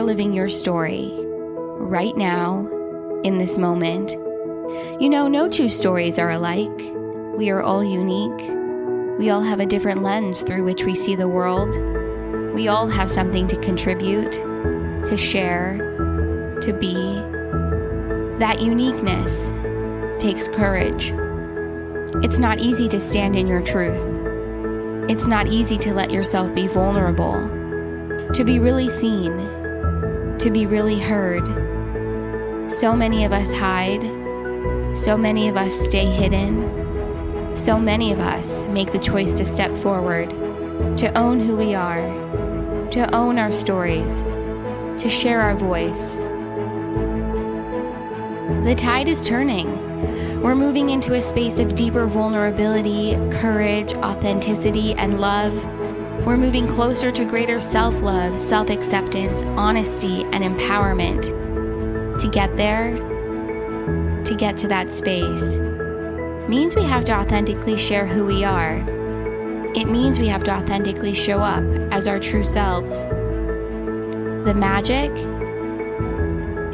are living your story right now, in this moment. You know, no two stories are alike. We are all unique. We all have a different lens through which we see the world. We all have something to contribute, to share, to be. That uniqueness takes courage. It's not easy to stand in your truth. It's not easy to let yourself be vulnerable, to be really seen, to be really heard. So many of us hide. So many of us stay hidden. So many of us make the choice to step forward, to own who we are, to own our stories, to share our voice. The tide is turning. We're moving into a space of deeper vulnerability, courage, authenticity, and love. We're moving closer to greater self-love, self-acceptance, honesty, and empowerment. To get there, to get to that space, means we have to authentically share who we are. It means we have to authentically show up as our true selves. The magic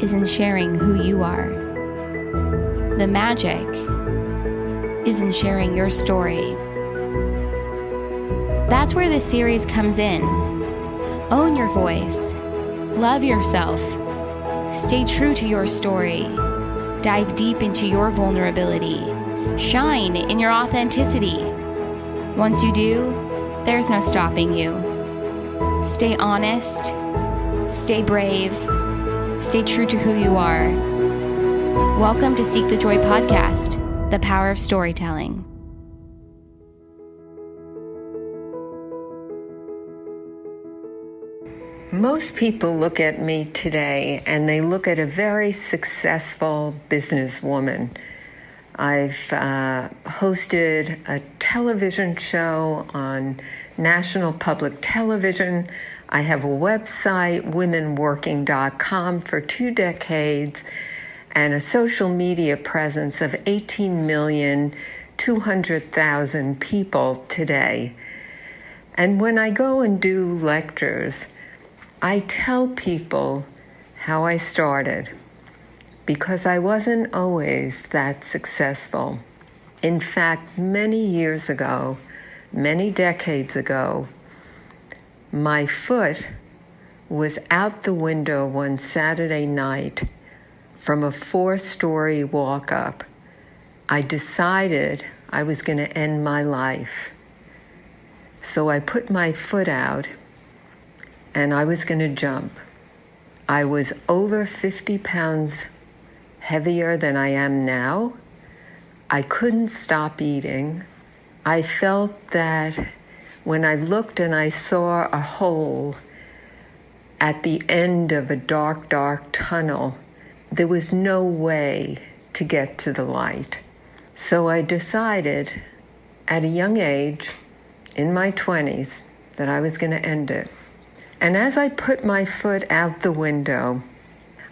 is in sharing who you are. The magic is in sharing your story. That's where this series comes in. Own your voice. Love yourself. Stay true to your story. Dive deep into your vulnerability. Shine in your authenticity. Once you do, there's no stopping you. Stay honest. Stay brave. Stay true to who you are. Welcome to Seek the Joy podcast, the power of storytelling. Most people look at me today and they look at a very successful businesswoman. I've hosted a television show on National Public Television. I have a website, womenworking.com, for 2 decades, and a social media presence of 18,200,000 people today. And when I go and do lectures, I tell people how I started, because I wasn't always that successful. In fact, many years ago, many decades ago, my foot was out the window one Saturday night from a 4-story walk-up. I decided I was going to end my life. So I put my foot out and I was going to jump. I was over 50 pounds heavier than I am now. I couldn't stop eating. I felt that when I looked and I saw a hole at the end of a dark, dark tunnel, there was no way to get to the light. So I decided at a young age, in my 20s, that I was going to end it. And as I put my foot out the window,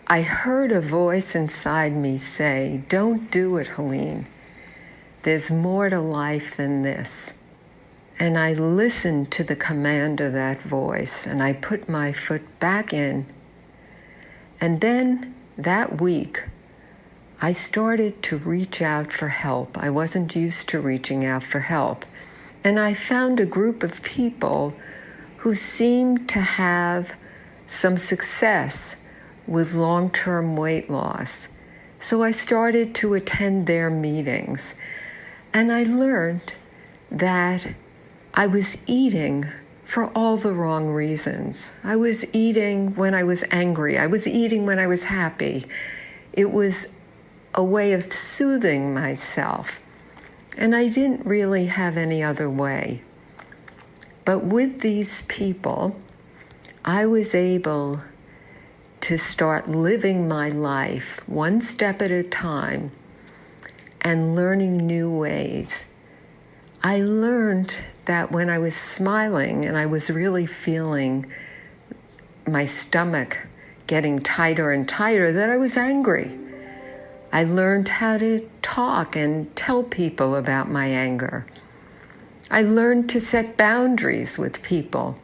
I heard a voice inside me say, "Don't do it, Helene. There's more to life than this." And I listened to the command of that voice, and I put my foot back in. And then that week, I started to reach out for help. I wasn't used to reaching out for help. And I found a group of people who seemed to have some success with long-term weight loss. So I started to attend their meetings. And I learned that I was eating for all the wrong reasons. I was eating when I was angry. I was eating when I was happy. It was a way of soothing myself. And I didn't really have any other way. But with these people, I was able to start living my life one step at a time and learning new ways. I learned that when I was smiling and I was really feeling my stomach getting tighter and tighter, that I was angry. I learned how to talk and tell people about my anger. I learned to set boundaries with people.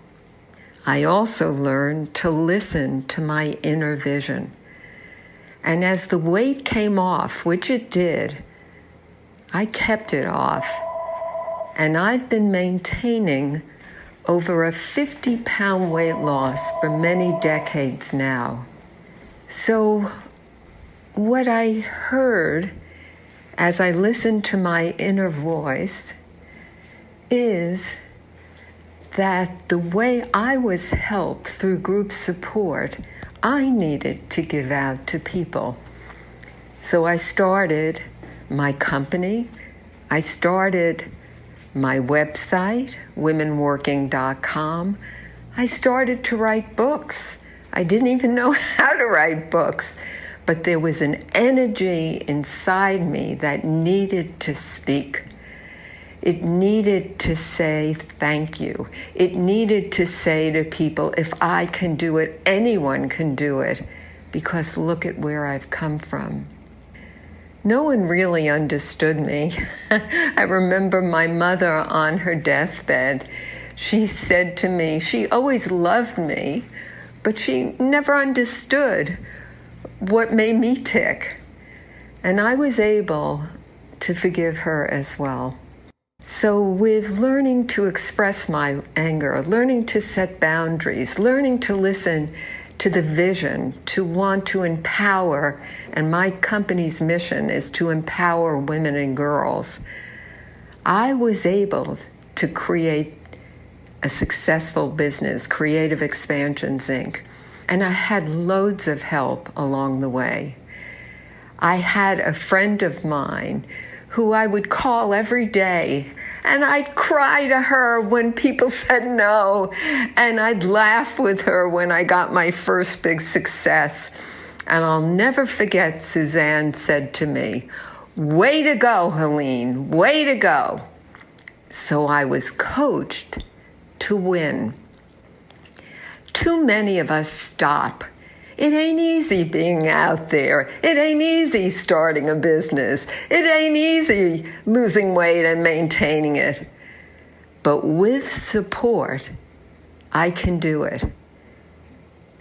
I also learned to listen to my inner vision. And as the weight came off, which it did, I kept it off. And I've been maintaining over a 50-pound weight loss for many decades now. So what I heard as I listened to my inner voice is that the way I was helped through group support, I needed to give out to people. So I started my company. I started my website, womenworking.com. I started to write books. I didn't even know how to write books, but there was an energy inside me that needed to speak. It needed to say thank you. It needed to say to people, if I can do it, anyone can do it, because look at where I've come from. No one really understood me. I remember my mother on her deathbed. She said to me, she always loved me, but she never understood what made me tick. And I was able to forgive her as well. So with learning to express my anger, learning to set boundaries, learning to listen to the vision, to want to empower, and my company's mission is to empower women and girls, I was able to create a successful business, Creative Expansions, Inc. And I had loads of help along the way. I had a friend of mine who I would call every day, and I'd cry to her when people said no, and I'd laugh with her when I got my first big success. And I'll never forget, Suzanne said to me, "Way to go, Helene, way to go." So I was coached to win. Too many of us stop. It ain't easy being out there. It ain't easy starting a business. It ain't easy losing weight and maintaining it. But with support, I can do it.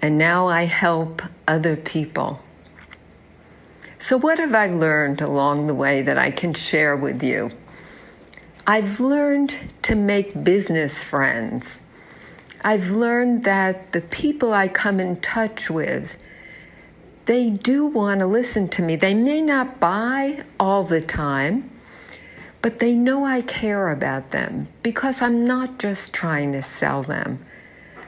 And now I help other people. So what have I learned along the way that I can share with you? I've learned to make business friends. I've learned that the people I come in touch with, they do want to listen to me. They may not buy all the time, but they know I care about them because I'm not just trying to sell them.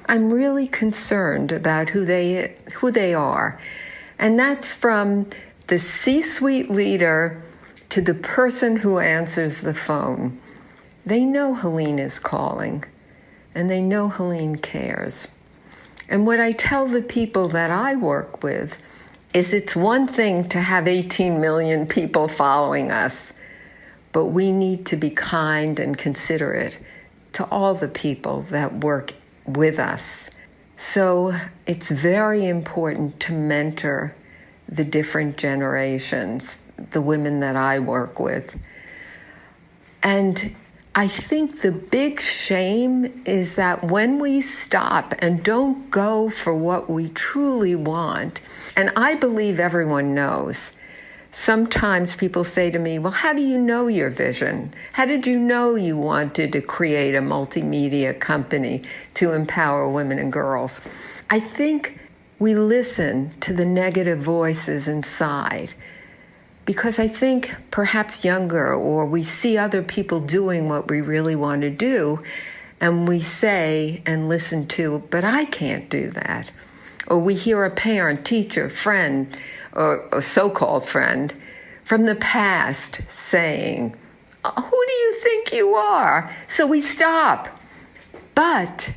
I'm really concerned about who they are. And that's from the C-suite leader to the person who answers the phone. They know Helene is calling. And they know Helene cares. And what I tell the people that I work with is it's one thing to have 18 million people following us, but we need to be kind and considerate to all the people that work with us. So it's very important to mentor the different generations, the women that I work with. And I think the big shame is that when we stop and don't go for what we truly want, and I believe everyone knows, sometimes people say to me, well, how do you know your vision? How did you know you wanted to create a multimedia company to empower women and girls? I think we listen to the negative voices inside. Because I think perhaps younger, or we see other people doing what we really want to do, and we say and listen to, but I can't do that. Or we hear a parent, teacher, friend, or a so-called friend from the past saying, who do you think you are? So we stop. But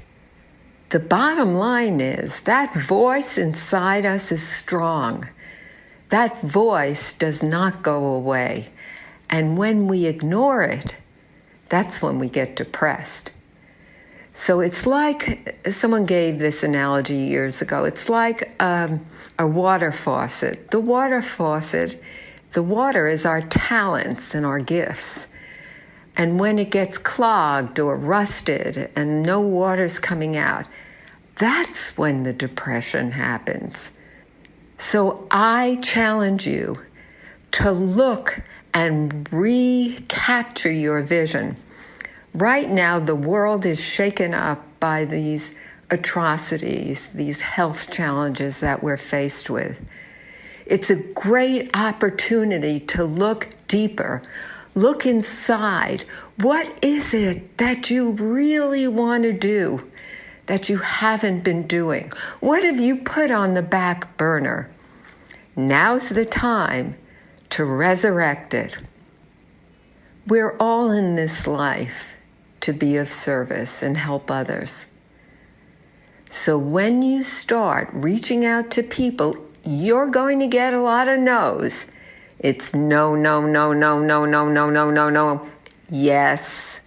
the bottom line is that voice inside us is strong. That voice does not go away. And when we ignore it, that's when we get depressed. So it's like, someone gave this analogy years ago, it's like a water faucet. The water faucet, the water is our talents and our gifts. And when it gets clogged or rusted and no water's coming out, That's when the depression happens. So I challenge you to look and recapture your vision. Right now, the world is shaken up by these atrocities, these health challenges that we're faced with. It's a great opportunity to look deeper, look inside. What is it that you really want to do that you haven't been doing? What have you put on the back burner? Now's the time to resurrect it. We're all in this life to be of service and help others. So when you start reaching out to people, you're going to get a lot of no's. It's no, no, no, no, no, no, no, no, no, no. Yes.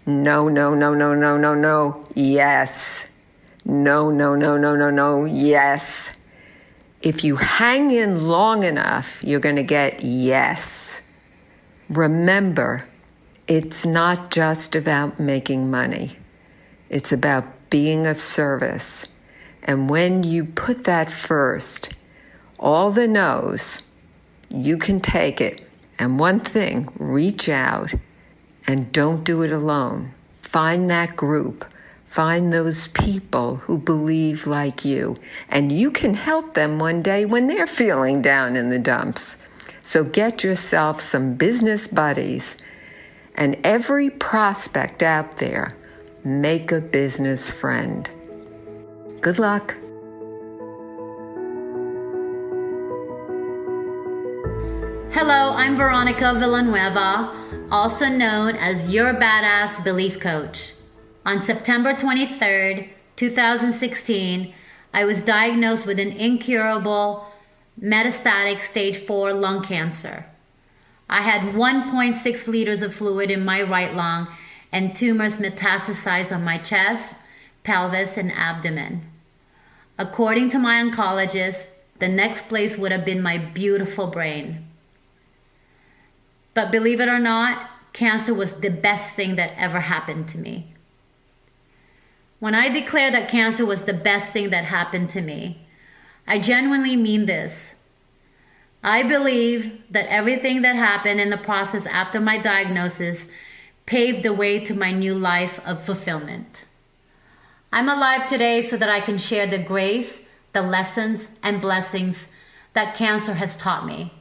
No, no, no, no, no, no, no. Yes. No, no, no, no, no, no. Yes. If you hang in long enough, you're going to get yes. Remember, it's not just about making money. It's about being of service. And when you put that first, all the no's, you can take it. And one thing, reach out and don't do it alone. Find that group. Find those people who believe like you. And you can help them one day when they're feeling down in the dumps. So get yourself some business buddies. And every prospect out there, make a business friend. Good luck. Hello, I'm Veronica Villanueva, also known as your badass belief coach. On September 23rd, 2016, I was diagnosed with an incurable metastatic stage 4 lung cancer. I had 1.6 liters of fluid in my right lung and tumors metastasized on my chest, pelvis, and abdomen. According to my oncologist, the next place would have been my beautiful brain. But believe it or not, cancer was the best thing that ever happened to me. When I declare that cancer was the best thing that happened to me, I genuinely mean this. I believe that everything that happened in the process after my diagnosis paved the way to my new life of fulfillment. I'm alive today so that I can share the grace, the lessons, and blessings that cancer has taught me.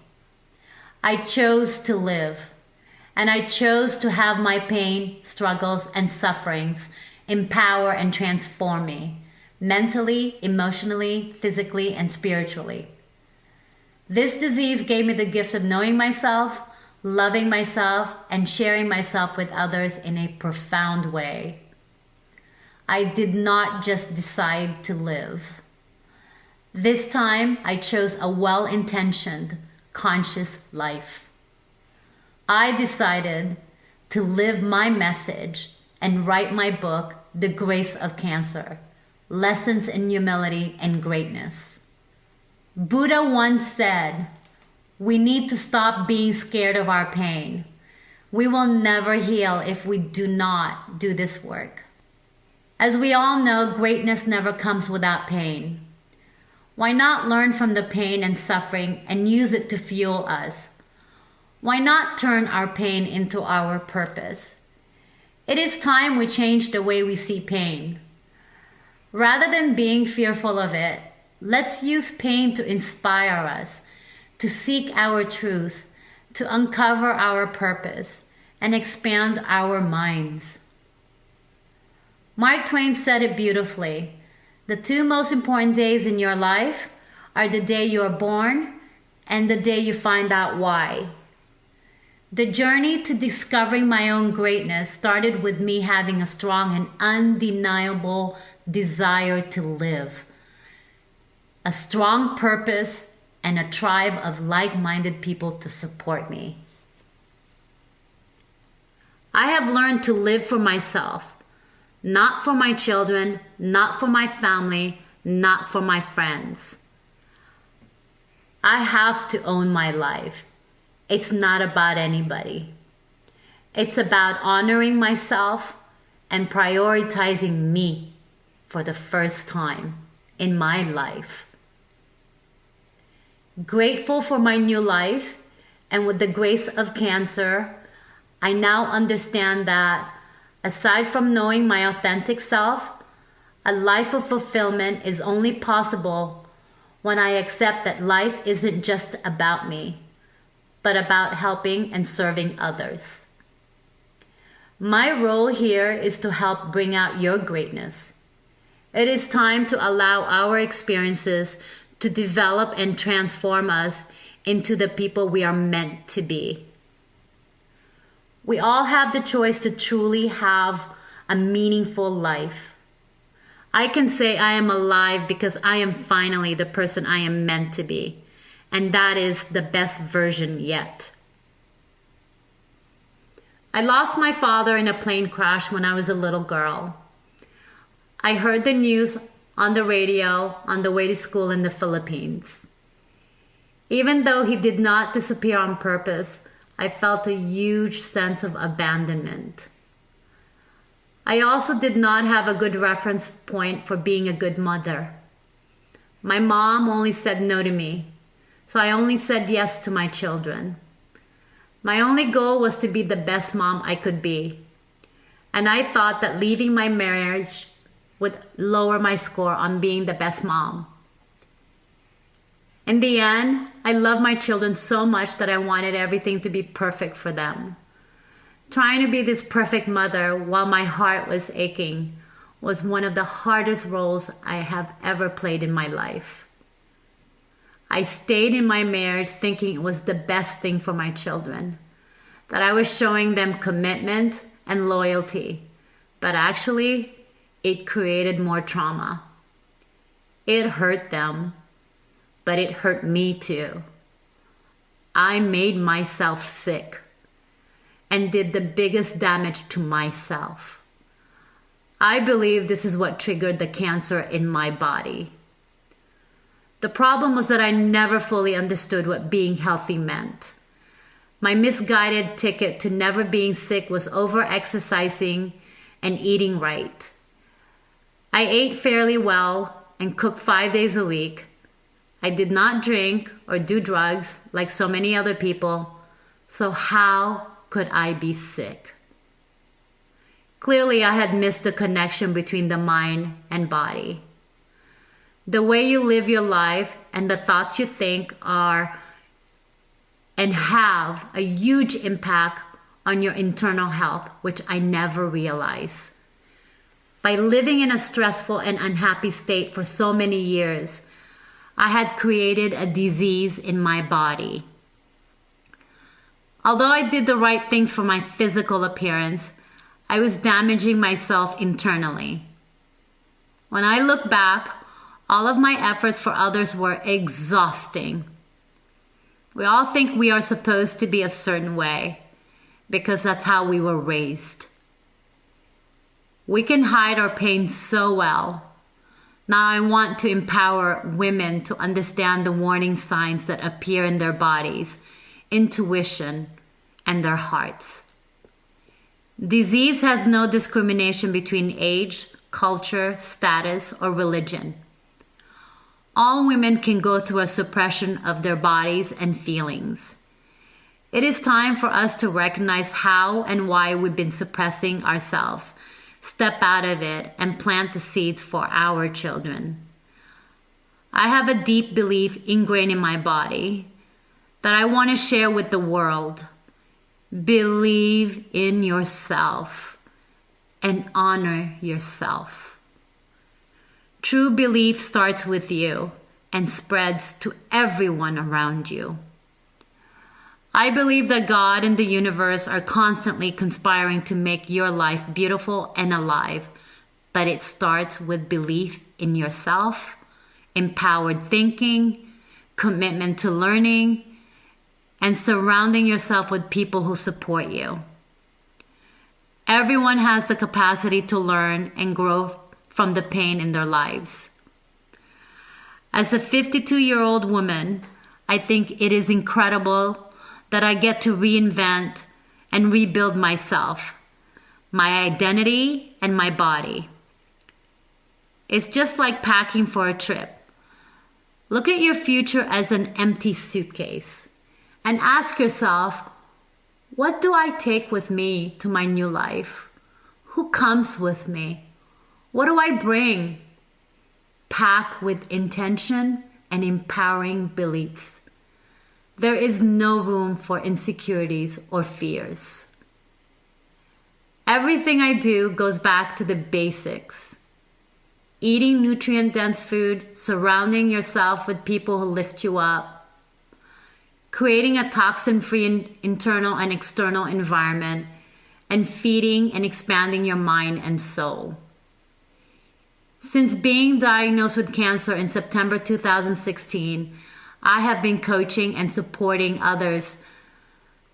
I chose to live, and I chose to have my pain, struggles, and sufferings empower and transform me, mentally, emotionally, physically, and spiritually. This disease gave me the gift of knowing myself, loving myself, and sharing myself with others in a profound way. I did not just decide to live. This time, I chose a well-intentioned, conscious life. I decided to live my message and write my book, The Grace of Cancer, Lessons in Humility and Greatness. Buddha once said, "We need to stop being scared of our pain. We will never heal if we do not do this work." As we all know, greatness never comes without pain. Why not learn from the pain and suffering and use it to fuel us? Why not turn our pain into our purpose? It is time we change the way we see pain. Rather than being fearful of it, let's use pain to inspire us, to seek our truth, to uncover our purpose, and expand our minds. Mark Twain said it beautifully. The two most important days in your life are the day you are born and the day you find out why. The journey to discovering my own greatness started with me having a strong and undeniable desire to live, a strong purpose, and a tribe of like-minded people to support me. I have learned to live for myself, not for my children, not for my family, not for my friends. I have to own my life. It's not about anybody. It's about honoring myself and prioritizing me. for the first time in my life. Grateful for my new life, and with the grace of cancer, I now understand that aside from knowing my authentic self, a life of fulfillment is only possible when I accept that life isn't just about me, but about helping and serving others. My role here is to help bring out your greatness. It is time to allow our experiences to develop and transform us into the people we are meant to be. We all have the choice to truly have a meaningful life. I can say I am alive because I am finally the person I am meant to be, and that is the best version yet. I lost my father in a plane crash when I was a little girl. I heard the news on the radio on the way to school in the Philippines. Even though he did not disappear on purpose, I felt a huge sense of abandonment. I also did not have a good reference point for being a good mother. My mom only said no to me, so I only said yes to my children. My only goal was to be the best mom I could be, and I thought that leaving my marriage would lower my score on being the best mom. In the end, I love my children so much that I wanted everything to be perfect for them. Trying to be this perfect mother while my heart was aching was one of the hardest roles I have ever played in my life. I stayed in my marriage thinking it was the best thing for my children, that I was showing them commitment and loyalty, but actually, it created more trauma. It hurt them, but it hurt me too. I made myself sick and did the biggest damage to myself. I believe this is what triggered the cancer in my body. The problem was that I never fully understood what being healthy meant. My misguided ticket to never being sick was over-exercising and eating right. I ate fairly well and cooked 5 days a week. I did not drink or do drugs like so many other people, so how could I be sick? Clearly, I had missed the connection between the mind and body. The way you live your life and the thoughts you think are and have a huge impact on your internal health, which I never realized. By living in a stressful and unhappy state for so many years, I had created a disease in my body. Although I did the right things for my physical appearance, I was damaging myself internally. When I look back, all of my efforts for others were exhausting. We all think we are supposed to be a certain way because that's how we were raised. We can hide our pain so well. Now I want to empower women to understand the warning signs that appear in their bodies, intuition, and their hearts. Disease has no discrimination between age, culture, status, or religion. All women can go through a suppression of their bodies and feelings. It is time for us to recognize how and why we've been suppressing ourselves, step out of it, and plant the seeds for our children. I have a deep belief ingrained in my body that I want to share with the world. Believe in yourself and honor yourself. True belief starts with you and spreads to everyone around you. I believe that God and the universe are constantly conspiring to make your life beautiful and alive, but it starts with belief in yourself, empowered thinking, commitment to learning, and surrounding yourself with people who support you. Everyone has the capacity to learn and grow from the pain in their lives. As a 52-year-old woman, I think it is incredible that I get to reinvent and rebuild myself, my identity, and my body. It's just like packing for a trip. Look at your future as an empty suitcase and ask yourself, what do I take with me to my new life? Who comes with me? What do I bring? Pack with intention and empowering beliefs. There is no room for insecurities or fears. Everything I do goes back to the basics. Eating nutrient-dense food, surrounding yourself with people who lift you up, creating a toxin-free internal and external environment, and feeding and expanding your mind and soul. Since being diagnosed with cancer in September 2016, I have been coaching and supporting others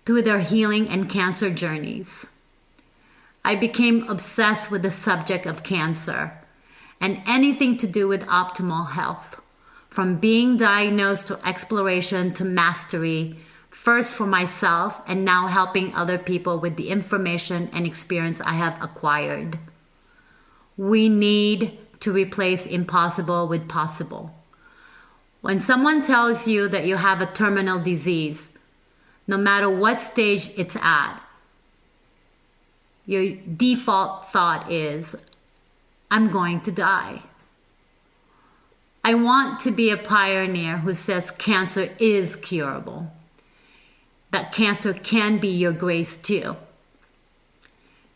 through their healing and cancer journeys. I became obsessed with the subject of cancer and anything to do with optimal health, from being diagnosed to exploration to mastery, first for myself and now helping other people with the information and experience I have acquired. We need to replace impossible with possible. When someone tells you that you have a terminal disease, no matter what stage it's at, your default thought is, I'm going to die. I want to be a pioneer who says cancer is curable, that cancer can be your grace too.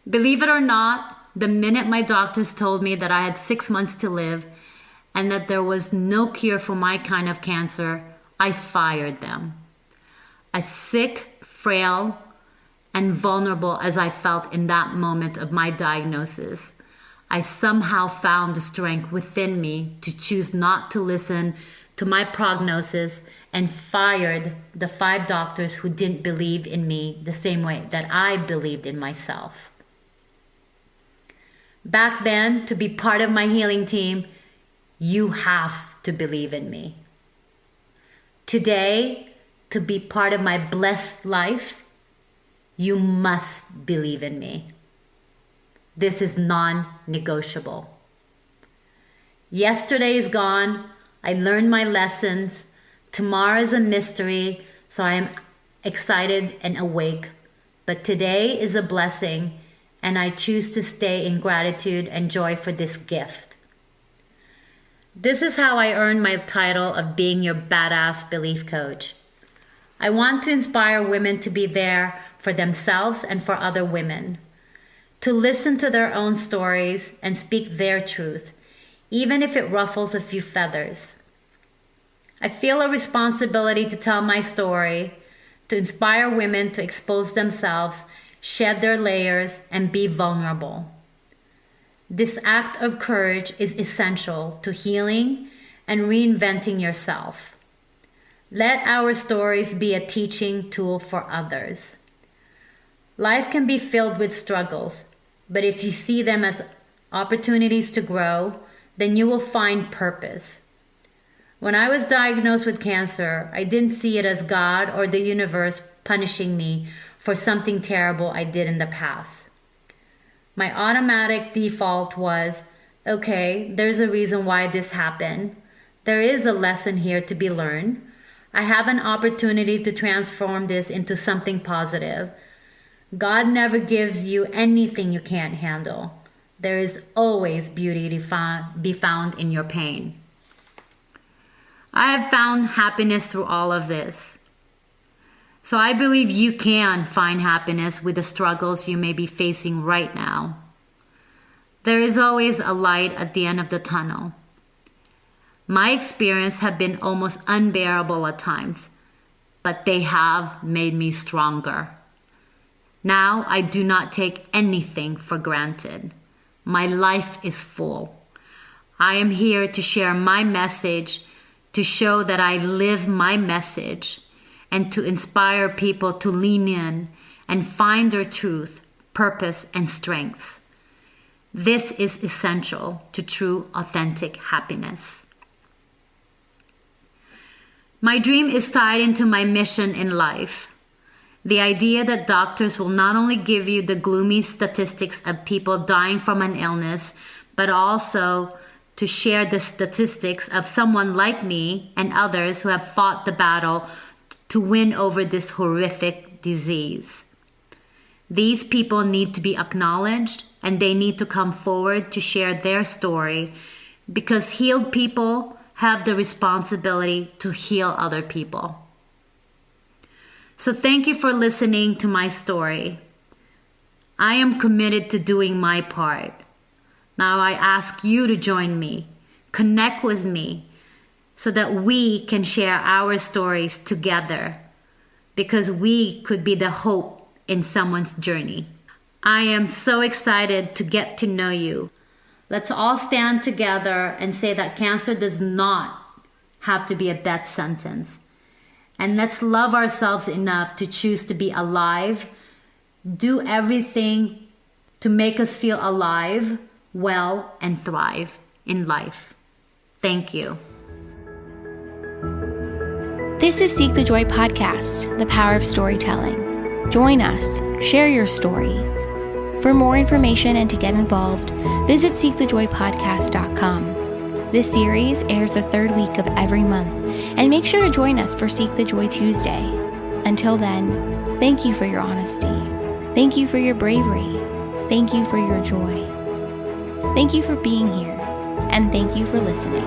Believe it or not, the minute my doctors told me that I had 6 months to live and that there was no cure for my kind of cancer, I fired them. As sick, frail, and vulnerable as I felt in that moment of my diagnosis, I somehow found the strength within me to choose not to listen to my prognosis and fired the 5 doctors who didn't believe in me the same way that I believed in myself. Back then, to be part of my healing team, you have to believe in me. Today, to be part of my blessed life, you must believe in me. This is non-negotiable. Yesterday is gone. I learned my lessons. Tomorrow is a mystery, so I am excited and awake. But today is a blessing, and I choose to stay in gratitude and joy for this gift. This is how I earned my title of being your badass belief coach. I want to inspire women to be there for themselves and for other women, to listen to their own stories and speak their truth, even if it ruffles a few feathers. I feel a responsibility to tell my story, to inspire women to expose themselves, shed their layers, and be vulnerable. This act of courage is essential to healing and reinventing yourself. Let our stories be a teaching tool for others. Life can be filled with struggles, but if you see them as opportunities to grow, then you will find purpose. When I was diagnosed with cancer, I didn't see it as God or the universe punishing me for something terrible I did in the past. My automatic default was, okay, there's a reason why this happened. There is a lesson here to be learned. I have an opportunity to transform this into something positive. God never gives you anything you can't handle. There is always beauty to be found in your pain. I have found happiness through all of this. So I believe you can find happiness with the struggles you may be facing right now. There is always a light at the end of the tunnel. My experience have been almost unbearable at times, but they have made me stronger. Now I do not take anything for granted. My life is full. I am here to share my message, to show that I live my message, and to inspire people to lean in and find their truth, purpose, and strengths. This is essential to true, authentic happiness. My dream is tied into my mission in life. The idea that doctors will not only give you the gloomy statistics of people dying from an illness, but also to share the statistics of someone like me and others who have fought the battle to win over this horrific disease. These people need to be acknowledged, and they need to come forward to share their story, because healed people have the responsibility to heal other people. So thank you for listening to my story. I am committed to doing my part. Now I ask you to join me, connect with me, so that we can share our stories together, because we could be the hope in someone's journey. I am so excited to get to know you. Let's all stand together and say that cancer does not have to be a death sentence. And let's love ourselves enough to choose to be alive, do everything to make us feel alive, well, and thrive in life. Thank you. This is Seek the Joy podcast, the power of storytelling. Join us, share your story. For more information and to get involved, visit seekthejoypodcast.com. This series airs the third week of every month, and make sure to join us for Seek the Joy Tuesday. Until then, thank you for your honesty. Thank you for your bravery. Thank you for your joy. Thank you for being here, and thank you for listening.